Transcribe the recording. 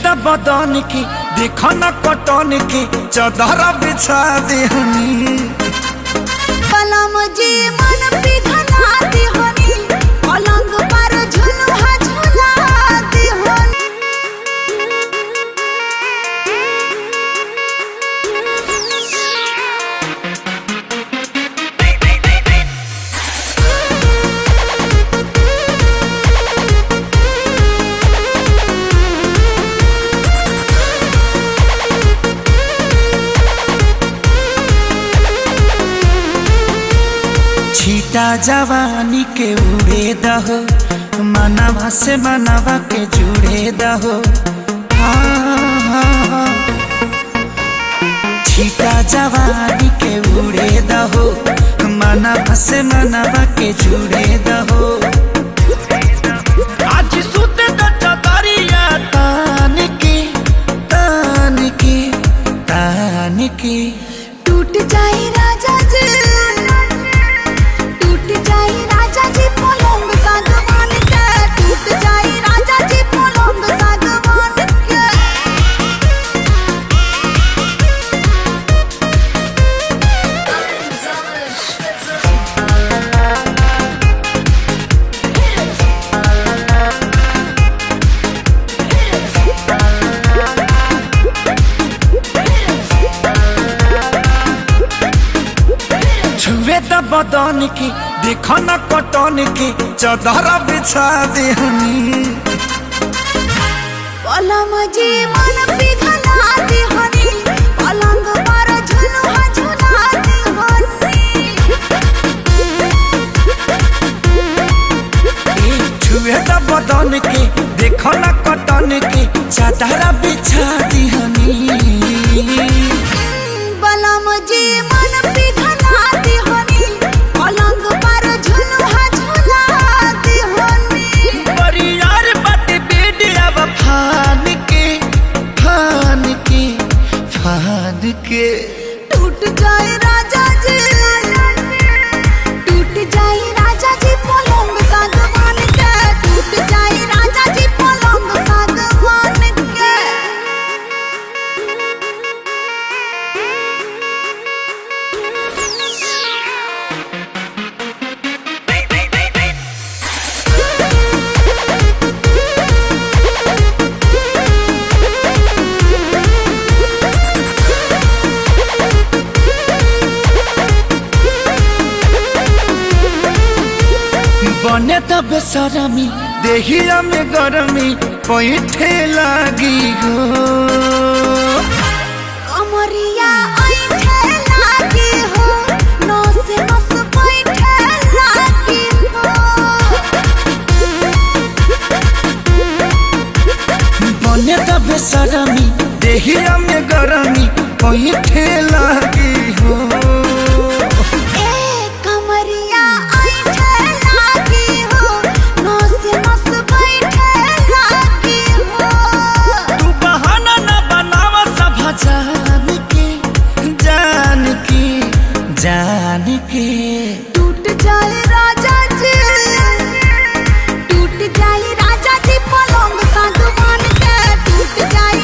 द बदन की देखो न कटन की चदर बिछा देहनी कलम जी मन पिघला देहनी पलंग पर झुलुहा झुला देहनी। छीटा जवानी के उड़े दहो मनवा से मनवा के जुड़े दहो छीटा जवानी के उड़े दहो मनवा से मनवा के जुड़े दहो आज सुते द चदरिया तान की तान की तान की टूट जाए राजा जी पलंग सागवान के टूट जाए राजा जी पलंग सागवान के। छुए द बदन की देखो न कटन की चदर बिछा देहनी कलम जी मन पिघला देहनी पलंग पर झुलुहा झुला देहनी। छुए द बदन की देखो न कटन की चदर बिछा देहनी कलम जी मन पिघला देहनी पलंग पर झुलुहा झुला देहनी। परियार बट बेडिया फान के फान के फान के टूट जाए राजा जी टूट जाए राजा जी पलंग सागवान के टूट जाए राजा जी पलंग सागवान के। बने तब बेसरमी देहिया में गरमी पैठे लागी हो कमरिया ऐठे लागी हो नस नस बैठे लागी हो। बने तब बेसरमी देहिया में गरमी पैठे लागी हो कमरिया ऐठे लागी हो नस नस बैठे लागी हो। तू बहाना न बनावा सब जान के जान के जान के टूट जाए राजा जी टूट जाए राजा जी पलंग सागवान के टूट जाए